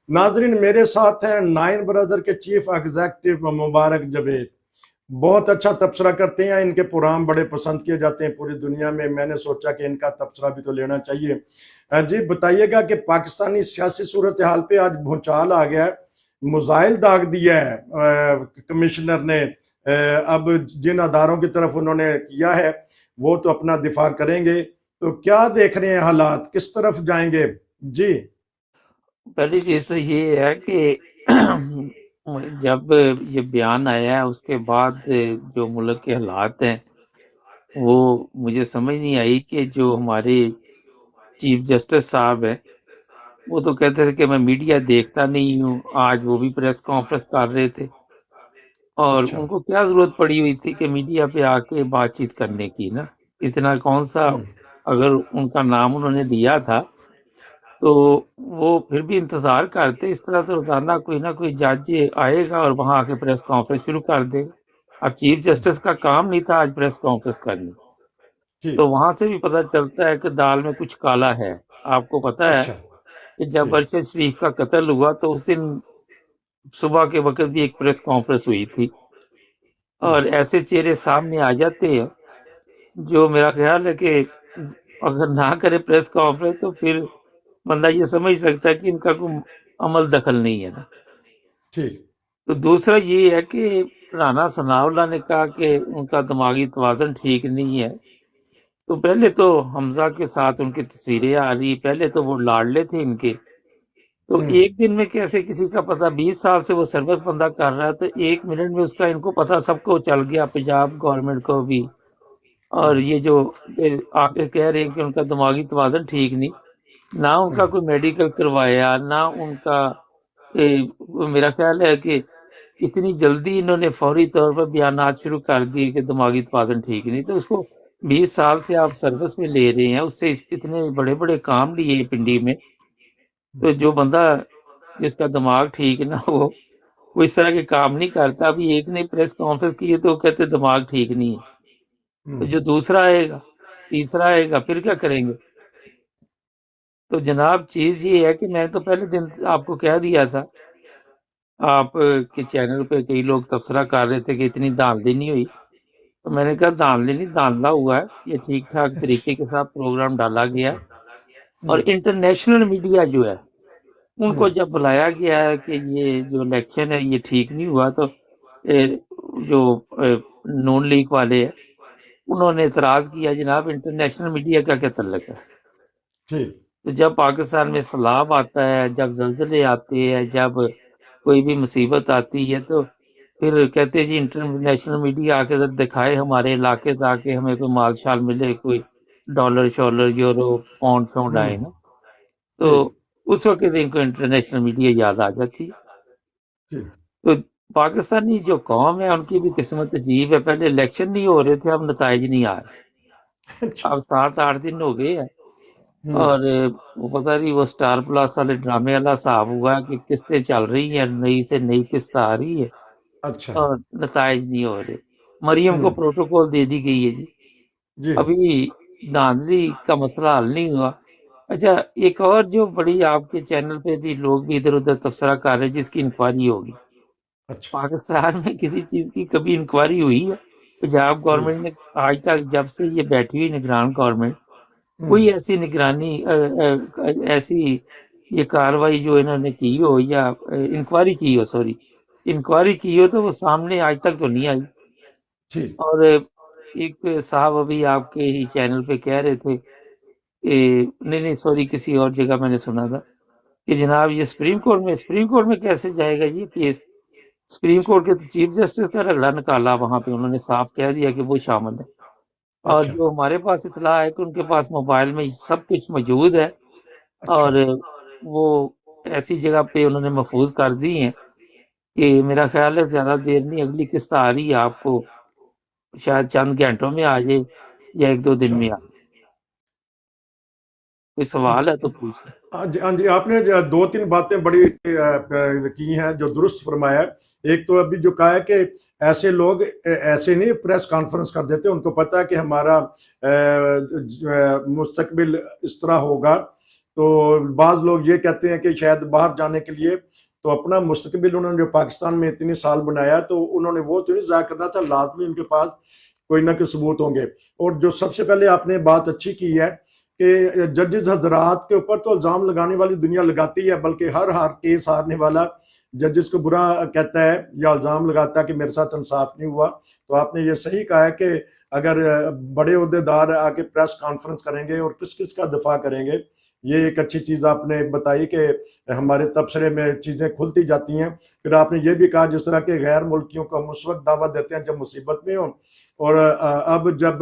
नाजरीन, मेरे साथ हैं नाइन ब्रदर के चीफ एग्जेक्टिव मुबारक जवेद। बहुत अच्छा तबसरा करते हैं, इनके प्रोग्राम बड़े पसंद किए जाते हैं पूरी दुनिया में। मैंने सोचा कि इनका तबसरा भी तो लेना चाहिए। जी बताइएगा कि पाकिस्तानी सियासी सूरत हाल पे आज भूचाल आ गया है, मुजाइल दाग दिया है कमिश्नर ने। अब जिन अदारों की तरफ उन्होंने किया है वो तो अपना दिफा करेंगे। तो क्या देख रहे हैं, हालात किस तरफ जाएंगे? जी पहली चीज तो ये है कि जब ये बयान आया है उसके बाद जो मुल्क के हालात हैं वो मुझे समझ नहीं आई कि जो हमारे चीफ जस्टिस साहब हैं वो तो कहते थे कि मैं मीडिया देखता नहीं हूँ। आज वो भी प्रेस कॉन्फ्रेंस कर रहे थे और अच्छा। उनको क्या जरूरत पड़ी हुई थी कि मीडिया पे आके बातचीत करने की ना। इतना कौन सा, हम्म। अगर उनका नाम उन्होंने लिया था तो वो फिर भी इंतजार करते। इस तरह तो रोजाना कोई ना कोई जज आएगा और वहां आके प्रेस कॉन्फ्रेंस शुरू कर देगा। अब चीफ जस्टिस का काम नहीं था आज प्रेस कॉन्फ्रेंस करनी। तो ठीक। वहां से भी पता चलता है कि दाल में कुछ काला है। आपको पता है अच्छा। कि जब ठीक। अरशद शरीफ का कत्ल हुआ तो उस दिन सुबह के वक्त भी एक प्रेस कॉन्फ्रेंस हुई थी हम्म। और ऐसे चेहरे सामने आ जाते हैं जो मेरा ख्याल है कि अगर ना करे प्रेस कॉन्फ्रेंस तो फिर बंदा ये समझ सकता है कि इनका कोई अमल दखल नहीं है ना। ठीक। तो दूसरा ये है कि राना सनाउल्लाह ने कहा कि उनका दिमागी तवाज़ुन ठीक नहीं है। तो पहले तो हमजा के साथ उनकी तस्वीरें आ रही, पहले तो वो लाडले थे इनके। तो हम्म। एक दिन में कैसे किसी का पता, 20 साल से वो सर्विस बंदा कर रहा है तो एक मिनट में उसका इनको पता सबको चल गया, पंजाब गवर्नमेंट को भी। और ये जो आके कह रहे हैं कि उनका दिमागी तवाज़ुन ठीक नहीं, ना उनका हम्म। कोई मेडिकल करवाया ना उनका मेरा ख्याल है कि इतनी जल्दी इन्होंने फौरी तौर पर बयानात शुरू कर दिए कि दिमागी तवाज़ुन ठीक नहीं। तो उसको 20 साल से आप सर्विस में ले रहे हैं, उससे इतने बड़े बड़े काम लिए पिंडी में। तो जो बंदा जिसका दिमाग ठीक ना हो वो इस तरह के काम नहीं करता। अभी एक ने प्रेस कॉन्फ्रेंस की है तो वो कहते दिमाग ठीक नहीं है। तो हम्म। जो दूसरा आएगा तीसरा आएगा फिर क्या करेंगे। तो जनाब चीज ये है कि मैं तो पहले दिन आपको कह दिया था, आप के चैनल पे कई लोग तबसरा कर रहे थे कि इतनी धांधली नहीं हुई। तो मैंने कहा धांधली नहीं, धांधला हुआ है। ये ठीक ठाक तरीके के साथ प्रोग्राम डाला गया है। और हम्म। इंटरनेशनल मीडिया जो है उनको हम्म। जब बुलाया गया है कि ये जो इलेक्शन है ये ठीक नहीं हुआ तो जो नून लीग वाले हैं उन्होंने एतराज किया, जनाब इंटरनेशनल मीडिया का क्या तल्लक है। ठीक। तो जब पाकिस्तान में सैलाब आता है, जब जल्जले आते हैं, जब कोई भी मुसीबत आती है तो फिर कहते हैं जी इंटरनेशनल मीडिया आके जब दिखाए हमारे इलाके ताकि हमें कोई माल शाल मिले, कोई डॉलर शॉलर यूरो पाउंड शाउंड आए हम्म। ना। तो ठीक। उस वक्त इनको इंटरनेशनल मीडिया याद आ जाती है। ठीक। तो पाकिस्तानी जो कौम है उनकी भी किस्मत अजीब है। पहले इलेक्शन नहीं हो रहे थे, अब नताइज नहीं आ रहे। अच्छा। अब 7-8 दिन हो गए हैं हम्म। और वो पता नहीं वो स्टार प्लस वाले ड्रामे वाला हिसाब हुआ कि किस्तें चल रही हैं, नई से नई किस्त आ रही है अच्छा। और नताइज नहीं हो रहे। मरियम को हम्म। प्रोटोकॉल दे दी गई है जी, जी। अभी धांधली का मसला हल नहीं हुआ। अच्छा, एक और जो बड़ी आपके चैनल पे भी लोग भी इधर उधर तबसरा कर रहे हैं जिसकी इंक्वायरी होगी। अच्छा। पाकिस्तान में किसी चीज की कभी इंक्वायरी हुई है? पंजाब ठीक। गवर्नमेंट ने आज तक जब से ये बैठी हुई निगरान गवर्नमेंट हम्म। कोई ऐसी निगरानी ऐसी ये कार्रवाई जो इन्होंने की हो या इंक्वायरी की हो, सॉरी इंक्वायरी की हो तो वो सामने आज तक तो नहीं आई। ठीक। और एक साहब अभी आपके ही चैनल पे कह रहे थे नहीं नहीं सॉरी किसी और जगह मैंने सुना था कि जनाब ये सुप्रीम कोर्ट में कैसे जाएगा ये केस। सुप्रीम कोर्ट के तो चीफ जस्टिस का रगड़ा निकाला वहां पे, उन्होंने साफ कह दिया कि वो शामिल है। और अच्छा। जो हमारे पास इतला है कि उनके पास मोबाइल में सब कुछ मौजूद है अच्छा। और वो ऐसी जगह पे उन्होंने महफूज कर दी है कि मेरा ख्याल है ज्यादा देर नहीं, अगली किस्त आ रही है आपको शायद चंद घंटों में आ जाए या 1-2 दिन अच्छा। में आ जाए। कोई सवाल है तो पूछे। हाँ जी, हाँ जी, आपने जो दो तीन बातें बड़ी की हैं जो दुरुस्त फरमाया है। एक तो अभी जो कहा है कि ऐसे लोग ऐसे नहीं प्रेस कॉन्फ्रेंस कर देते, उनको पता है कि हमारा मुस्तकबिल इस तरह होगा। तो बाज लोग ये कहते हैं कि शायद बाहर जाने के लिए तो अपना मुस्तकबिल उन्होंने जो पाकिस्तान में इतने साल बनाया तो उन्होंने वो तो नहीं जाया करना था, लाजमी उनके पास कोई ना कोई सबूत होंगे। और जो सबसे पहले आपने बात अच्छी की है कि जजेस हजरात के ऊपर तो इल्जाम लगाने वाली दुनिया लगाती है, बल्कि हर केस हारने वाला जजेस को बुरा कहता है या इल्जाम लगाता है कि मेरे साथ इंसाफ नहीं हुआ। तो आपने ये सही कहा है कि अगर बड़े अहदेदार आके प्रेस कॉन्फ्रेंस करेंगे और किस किस का दफा करेंगे, ये एक अच्छी चीज आपने बताई कि हमारे तबसरे में चीजें खुलती जाती हैं। फिर आपने ये भी कहा जिस तरह के गैर मुल्कियों को हम उस वक्त दावा देते हैं जब मुसीबत में हो, और अब जब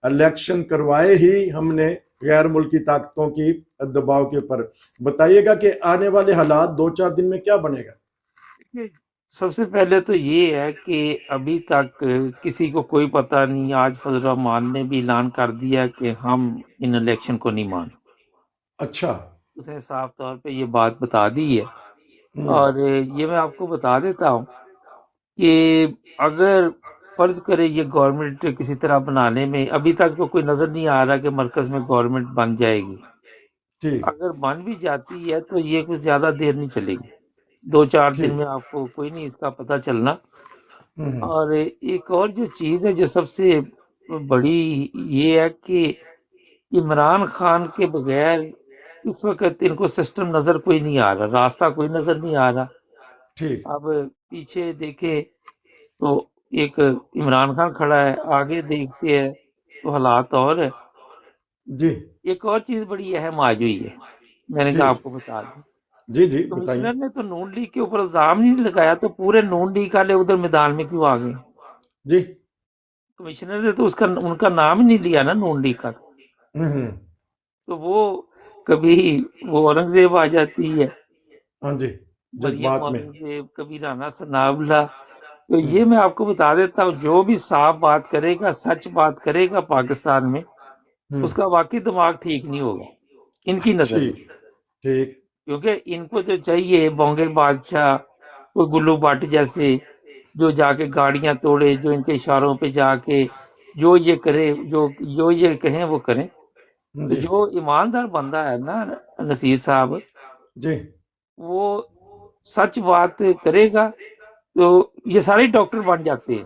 इलेक्शन करवाए ही हमने गैर मुल्की ताकतों की दबाव के ऊपर, बताइएगा कि आने वाले हालात 2-4 दिन में क्या बनेगा। देखिए, सबसे पहले तो ये है कि अभी तक किसी को कोई पता नहीं। आज फजल रहमान ने भी ऐलान कर दिया कि हम इन इलेक्शन को नहीं मान, अच्छा। उसने साफ तौर पे ये बात बता दी है। हम्म। और ये मैं आपको बता देता हूँ कि अगर फर्ज करे ये गवर्नमेंट किसी तरह बनाने में, अभी तक तो कोई नजर नहीं आ रहा कि मरकज में गवर्नमेंट बन जाएगी। ठीक। अगर बन भी जाती है तो ये कुछ ज्यादा देर नहीं चलेगी, 2-4 दिन में ठीक। आपको कोई नहीं इसका पता चलना। हम्म। और एक और जो चीज है जो सबसे बड़ी, ये है कि इमरान खान के बगैर इस वक्त इनको सिस्टम नजर कोई नहीं आ रहा, रास्ता कोई नजर नहीं आ रहा। ठीक। अब पीछे देखे तो एक इमरान खान खड़ा है, आगे देखते हैं तो हालात और है। जी। एक और चीज बड़ी अहम आज हुई है, मैंने कहा ठीक। आपको बता दूं। जी जी बताइए। कमिश्नर ने तो नून लीग के ऊपर इल्जाम नहीं लगाया, तो पूरे नून लीग वाले उधर मैदान में क्यों आ गए? जी। कमिश्नर ने तो उसका उनका नाम ही नहीं लिया ना नून लीग का। हम्म। तो वो कभी वो औरंगजेब आ जाती है, हाँ जी। मरियम जज्बात में। औरंगजेब, कभी राना सनाउल्लाह। तो हम्म। ये मैं आपको बता देता हूँ, जो भी साफ बात करेगा, सच बात करेगा पाकिस्तान में, हम्म। उसका वाकई दिमाग ठीक नहीं होगा इनकी नजर में। ठीक। ठीक। क्योंकि इनको जो चाहिए बोंगे बादशाह, कोई गुल्लू भट्ट जैसे, जो जाके गाड़ियां तोड़े, जो इनके इशारों पे जाके जो ये करे, जो ये कहें वो करें। तो जी। जो ईमानदार बंदा है ना नसीर साहब, जी। वो सच बात करेगा तो ये सारे डॉक्टर बन जाते हैं।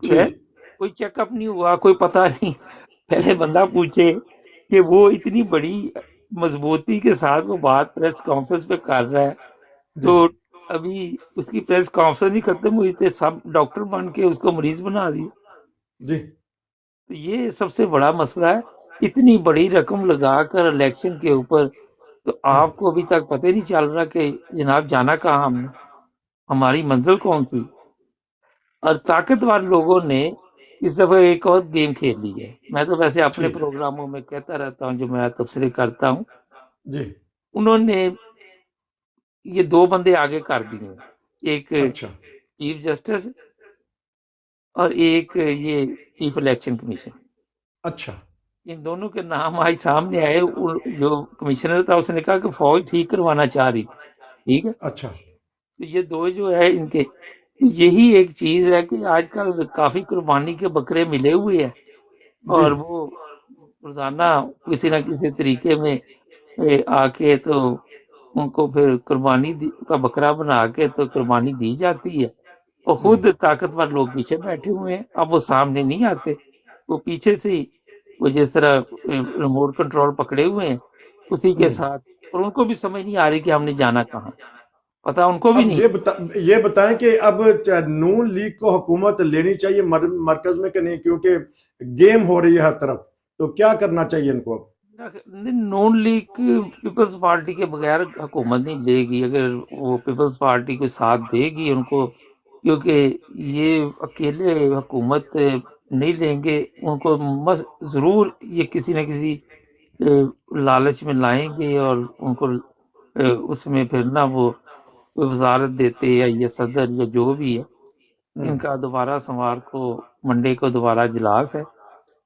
है? ठीक। कोई चेकअप नहीं हुआ, कोई पता नहीं, पहले बंदा पूछे कि वो इतनी बड़ी मजबूती के साथ वो बात प्रेस कॉन्फ्रेंस पे कर रहा है। जी। तो अभी उसकी प्रेस कॉन्फ्रेंस ही खत्म हुई थे, सब डॉक्टर बन के उसको मरीज बना दिया। जी। तो ये सबसे बड़ा मसला है, इतनी बड़ी रकम लगाकर इलेक्शन के ऊपर, तो आपको अभी तक पता ही नहीं चल रहा कि जनाब जाना कहाँ हमने, हमारी मंजिल कौन सी। और ताकतवर लोगों ने इस दफा एक और गेम खेल ली है। मैं तो वैसे अपने ठीक। प्रोग्रामों में कहता रहता हूँ, जो मैं तबसरे करता हूँ, जी। उन्होंने ये दो बंदे आगे कर दिए हैं, एक अच्छा। चीफ जस्टिस और एक ये चीफ इलेक्शन कमीशन। अच्छा। इन दोनों के नाम आज सामने आए। जो कमिश्नर था उसने कहा कि फौज ठीक करवाना चाह रही थी, ठीक है। अच्छा। तो ये दो जो है इनके, यही एक चीज है कि आजकल काफी कुर्बानी के बकरे मिले हुए हैं, जी। और वो रोजाना किसी ना किसी तरीके में आके तो उनको फिर का बकरा बना के तो कुर्बानी दी जाती है। और खुद ताकतवर लोग पीछे बैठे हुए हैं, अब वो सामने नहीं आते, वो पीछे से ही वो जिस तरह रिमोट कंट्रोल पकड़े हुए हैं उसी के साथ। और उनको भी समझ नहीं आ रही कि हमने जाना कहाँ, पता उनको भी अब नहीं। ये बताएं कि अब नून लीग को हुकूमत लेनी चाहिए मरकज में कि नहीं, क्योंकि गेम हो रही है हर तरफ, तो क्या करना चाहिए इनको अब। नून लीग पीपल्स पार्टी के बगैर हुकूमत नहीं लेगी, अगर वो पीपल्स पार्टी को साथ देगी उनको, क्योंकि ये अकेले हुकूमत नहीं लेंगे, उनको मस जरूर ये किसी न किसी लालच में लाएंगे, और उनको उसमें फिर ना वो वजारत देते या ये सदर या जो भी है, इनका दोबारा सोमवार को मंडे को दोबारा इजलास है।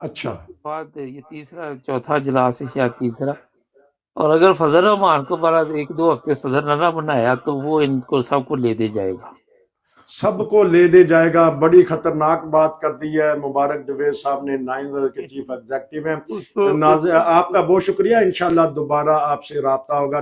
अच्छा। उसके बाद ये तीसरा चौथा इजलास है शायद तीसरा। और अगर फजल रहमान को बड़ा 1-2 हफ्ते सदर न बनाया तो वो इनको सबको ले दे जाएगा। सबको ले दे जाएगा। बड़ी खतरनाक बात कर दी है मुबारक जवेद साहब ने, 9 ब्रदर के चीफ एग्जीक्यूटिव हैं। उसको आपका बहुत शुक्रिया, इंशाल्लाह दोबारा आपसे राब्ता होगा।